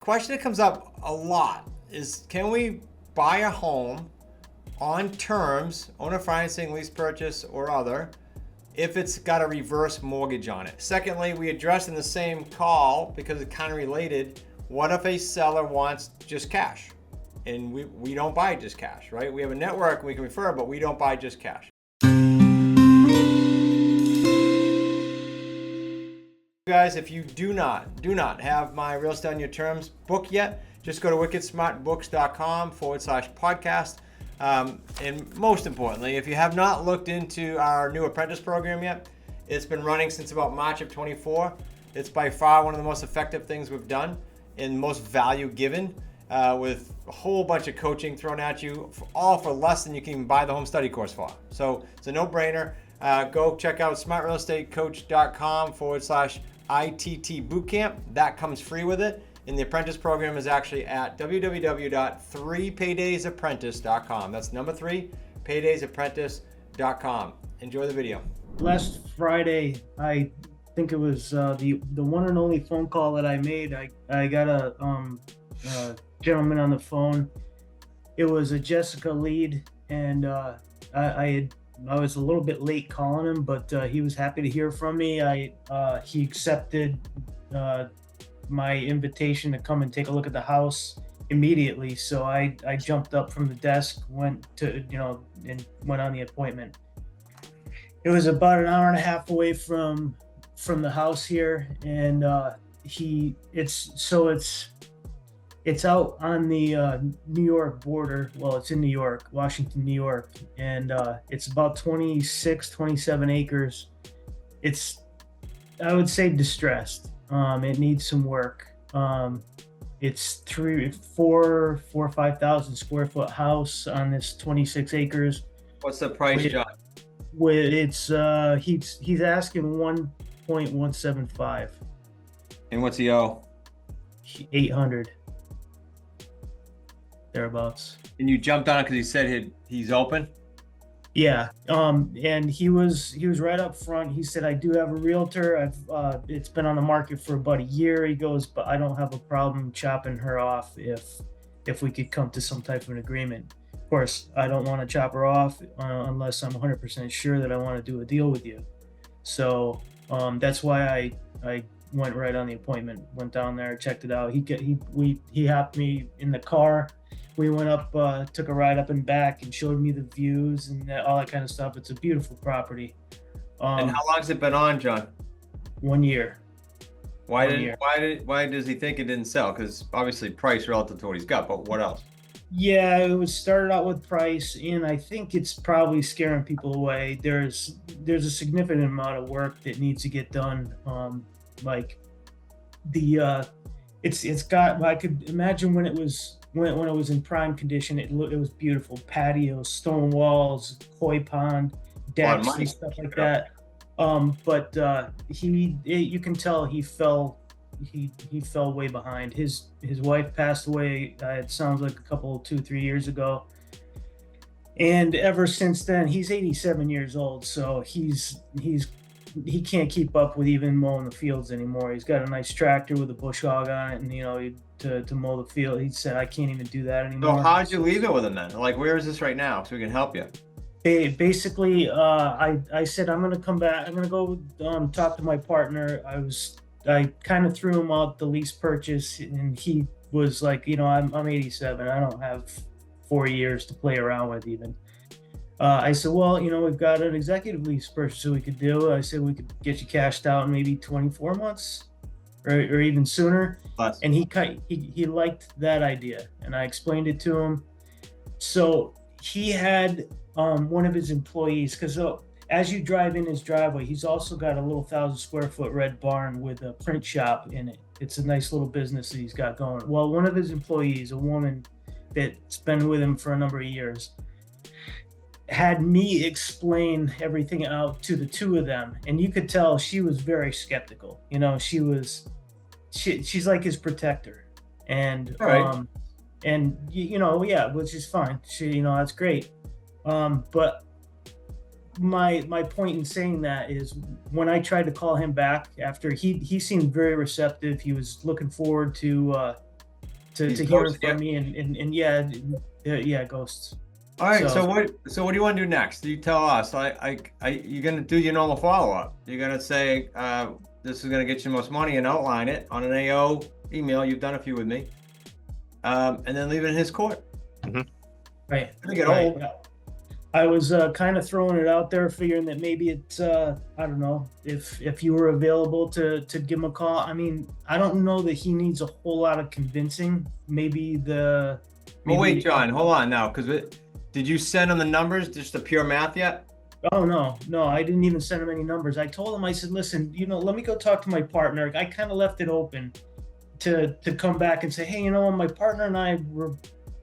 Question that comes up a lot is, can we buy a home on terms, owner financing, lease purchase, or other, if it's got a reverse mortgage on it? Secondly, we addressed in the same call, because it's kind of related, what if a seller wants just cash? And we don't buy just cash, right? We have a network we can refer, but we don't buy just cash. Guys, if you do not have my Real Estate on Your Terms book yet, just go to wickedsmartbooks.com/podcast. And most importantly, if you have not looked into our new apprentice program yet, it's been running since about March of 24. It's by far one of the most effective things we've done and most value given, with a whole bunch of coaching thrown at you, all for less than you can even buy the home study course for. So it's a no-brainer. Go check out smartrealestatecoach.com/ITT bootcamp. That comes free with it. And the apprentice program is actually at www.3paydaysapprentice.com. That's number 3, paydaysapprentice.com. Enjoy the video. Last Friday, I think it was the one and only phone call that I made. I got a gentleman on the phone. It was a Jessica lead, and I was a little bit late calling him, but he was happy to hear from me. He accepted my invitation to come and take a look at the house immediately. So I jumped up from the desk, went to, and went on the appointment. It was about an hour and a half away from the house here. And it's out on the New York border. Well, it's in New York, Washington, New York. And it's about 27 acres. It's, I would say, distressed. It needs some work. It's 4,000 or 5,000 square foot house on this 26 acres. What's the price, John? It's he's asking 1.175. And what's he owe? 800. Thereabouts. And you jumped on it because he said he's open? Yeah, and he was right up front. He said, "I do have a realtor. It's been on the market for about a year." He goes, "But I don't have a problem chopping her off if we could come to some type of an agreement. Of course, I don't want to chop her off unless I'm 100% sure that I want to do a deal with you." So that's why I went right on the appointment. Went down there, checked it out. He hopped me in the car. We went up, took a ride up and back, and showed me the views and all that kind of stuff. It's a beautiful property. And how long's it been on, John? 1 year. Why does he think it didn't sell? Because obviously price relative to what he's got, but what else? Yeah, it was started out with price, and I think it's probably scaring people away. There's a significant amount of work that needs to get done. It's got, I could imagine when it was in prime condition, it was beautiful. Patios, stone walls, koi pond, decks and stuff like that. But you can tell he fell way behind. His wife passed away, it sounds like 2-3 years ago. And ever since then, he's 87 years old, so he can't keep up with even mowing the fields anymore. He's got a nice tractor with a bush hog on it, and to mow the field. He said, "I can't even do that anymore." So how'd you leave it with him then? Like, where is this right now so we can help you? Basically, I said, I'm going to come back. I'm going to go talk to my partner. I kind of threw him out the lease purchase, and he was like, I'm 87. I don't have 4 years to play around with even. I said, well, we've got an executive lease purchase that we could do. I said we could get you cashed out in maybe 24 months or even sooner. And he liked that idea, and I explained it to him. So he had one of his employees, because as you drive in his driveway, he's also got a little 1,000 square foot red barn with a print shop in it. It's a nice little business that he's got going. Well, one of his employees, a woman that's been with him for a number of years, had me explain everything out to the two of them, and you could tell she was very skeptical. She's like his protector, and right. Which is fine. That's great. But my point in saying that is, when I tried to call him back after, he seemed very receptive. He was looking forward to to He's hearing ghosted you? from me, and yeah, ghosts. All right. So So- what do you want to do next? You tell us. You're gonna do your normal follow up. You're gonna say this is gonna get you the most money and outline it on an AO email. You've done a few with me, and then leave it in his court. Right. I get Right. old. I was kind of throwing it out there, figuring that maybe it's I don't know if you were available to give him a call. I mean, I don't know that he needs a whole lot of convincing. Maybe Well, wait, John. Hold on now, because did you send him the numbers, just the pure math yet? Oh no, I didn't even send him any numbers. I told him, I said, listen, let me go talk to my partner. I kind of left it open to come back and say, hey, my partner and I were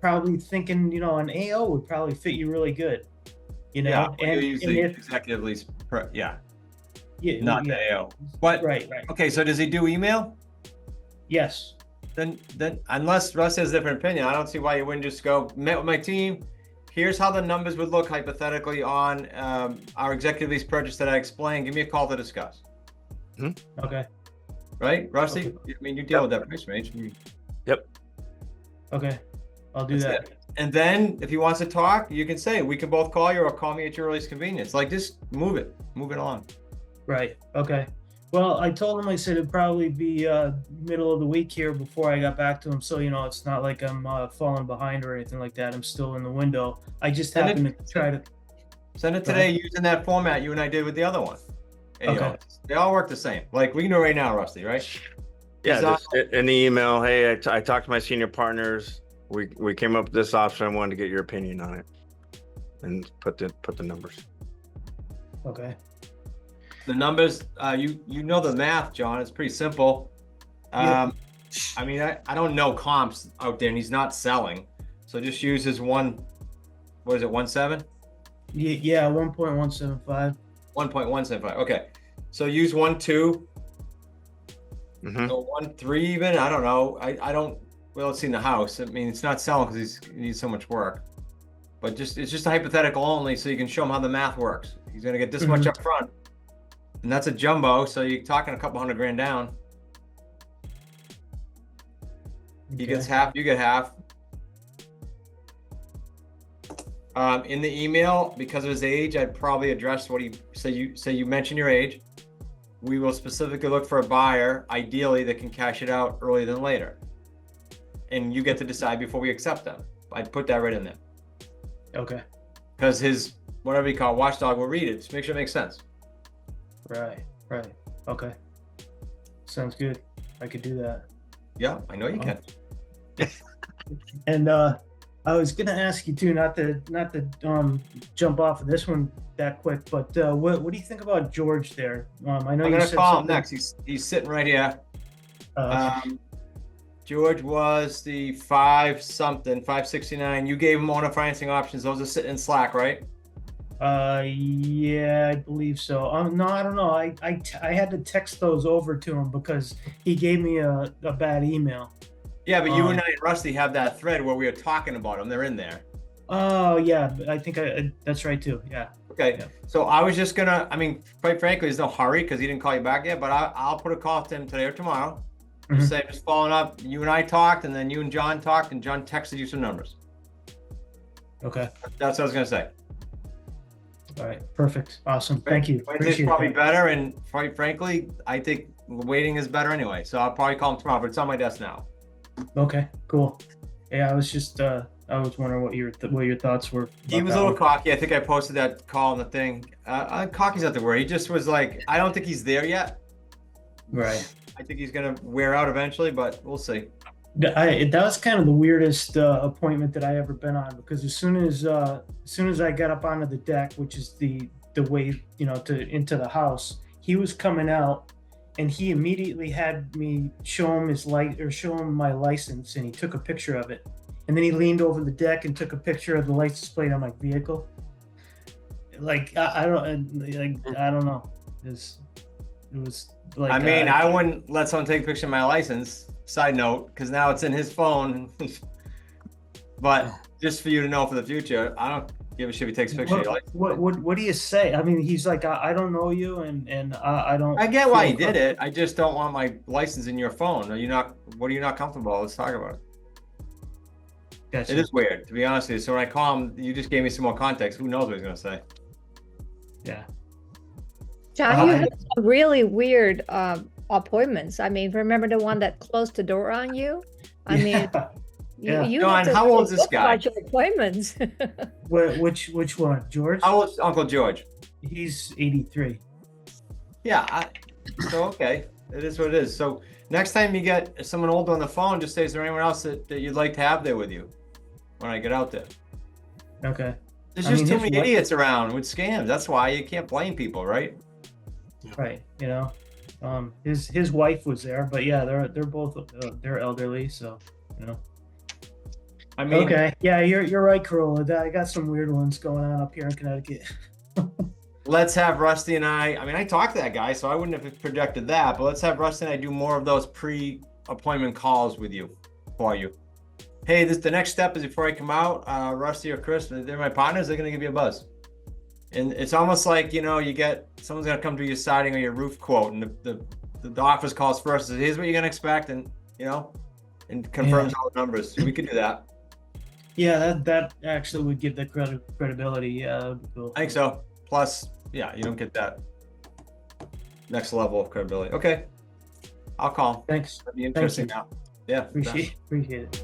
probably thinking, an AO would probably fit you really good. Yeah. and, you use and the if, executive lease. Yeah. yeah, Not the AO. But right. okay. So does he do email? Yes. Then unless Russ has a different opinion, I don't see why you wouldn't just go, met with my team. Here's how the numbers would look hypothetically on our executive lease purchase that I explained. Give me a call to discuss. Okay. Right, Rusty? Okay. I mean, you deal with that price range. Okay. I'll do That's that. it. And then if he wants to talk, you can say, we can both call you or call me at your earliest convenience. Like, just move it along. Right. Okay. Well, I told him, I said it'd probably be middle of the week here before I got back to him. So, it's not like I'm falling behind or anything like that. I'm still in the window. I just Send happened it- to try to. Send it today using that format you and I did with the other one. Okay. They all work the same. Like, we can do it right now, Rusty, right? Yeah, Design- just in the email. Hey, I talked to my senior partners. We came up with this option. I wanted to get your opinion on it, and put the numbers. Okay. The numbers, you know the math, John. It's pretty simple. Yeah. I mean, I don't know comps out there, and he's not selling. So just use his 1.17? Yeah. 1.175. 1.175. Okay. So use 1.2. Mhm. So 1.3 even. I don't know. I don't. Well, let's see in the house. I mean, it's not selling because he needs so much work. But it's just a hypothetical only, so you can show him how the math works. He's gonna get this much up front, and that's a jumbo. So you're talking a couple $100,000 down. He gets half. You get half. In the email, because of his age, I'd probably address what he say. You mention your age. We will specifically look for a buyer, ideally that can cash it out earlier than later. And you get to decide before we accept them. I'd put that right in there. Okay. Because his, whatever you call it, watchdog will read it. Just make sure it makes sense. Right. Okay. Sounds good. I could do that. Yeah, I know you can. And I was gonna ask you too, not to jump off of this one that quick, but what do you think about George there? I know I'm you gonna said call him something- next. He's sitting right here. Uh, George was the 569. You gave him owner financing options. Those are sitting in Slack, right? yeah, I believe so. No, I don't know. I had to text those over to him because he gave me a bad email. Yeah, but you and I and Rusty have that thread where we were talking about them. They're in there. Oh yeah, I think that's right too. Yeah. Okay. Yeah. So I was just gonna. I mean, quite frankly, there's no hurry because he didn't call you back yet. But I'll put a call to him today or tomorrow. Just say, just following up. You and I talked, and then you and John talked, and John texted you some numbers. Okay. That's what I was gonna say. All right. Perfect. Awesome. Thank you. Wednesday's Appreciate probably that. better, and quite frankly, I think waiting is better anyway. So I'll probably call him tomorrow, but it's on my desk now. Okay. Cool. Yeah, I was just I was wondering what your thoughts were. He about was a that little one. cocky. I think I posted that call in the thing. Cocky's not the word. He just was like, I don't think he's there yet. Right. I think he's gonna wear out eventually, but we'll see. That was kind of the weirdest appointment that I ever been on, because as soon as I got up onto the deck, which is the way into the house, he was coming out, and he immediately had me show him show him my license, and he took a picture of it, and then he leaned over the deck and took a picture of the license plate on my vehicle. Like I don't know. It was like, I mean, I wouldn't let someone take a picture of my license. Side note, because now it's in his phone. But just for you to know for the future, I don't give a shit if he takes a picture of your license. What do you say? I mean, he's like, I don't know you, and I don't. I get why he feel did it. I just don't want my license in your phone. Are you not? What are you not comfortable? Let's talk about it. Gotcha. It is weird, to be honest with you. So when I call him, you just gave me some more context. Who knows what he's gonna say? Yeah. John, you I- had some really weird appointments. I mean, remember the one that closed the door on you? I mean, Yeah. Yeah. you John, have to how old is this talk guy? about your appointments. Which one? George? How old's Uncle George? He's 83. Yeah. So okay, it is what it is. So next time you get someone older on the phone, just say, "Is there anyone else that you'd like to have there with you?" When I get out there. Okay. There's I just mean, too his many wife- idiots around with scams. That's why you can't blame people, right? Right. You know, his wife was there, but yeah, they're both they're elderly, so you know. I mean, Okay. Yeah, you're right, Corolla. I got some weird ones going on up here in Connecticut. let's have Rusty and I mean, I talked to that guy, so I wouldn't have projected that, but let's have Rusty and I do more of those pre-appointment calls with you, for you. Hey, the next step is before I come out, Rusty or Chris, they're my partners, they're going to give you a buzz. And it's almost like, you know, someone's going to come to your siding or your roof quote, and the office calls first and says, here's what you're going to expect, and, you know, and confirms all the numbers. We could do that. Yeah, that actually would give the credibility. Yeah, that would be cool. I think so. Plus, yeah, you don't get that next level of credibility. Okay. I'll call him. Thanks. That'd be interesting now. Yeah. Appreciate it.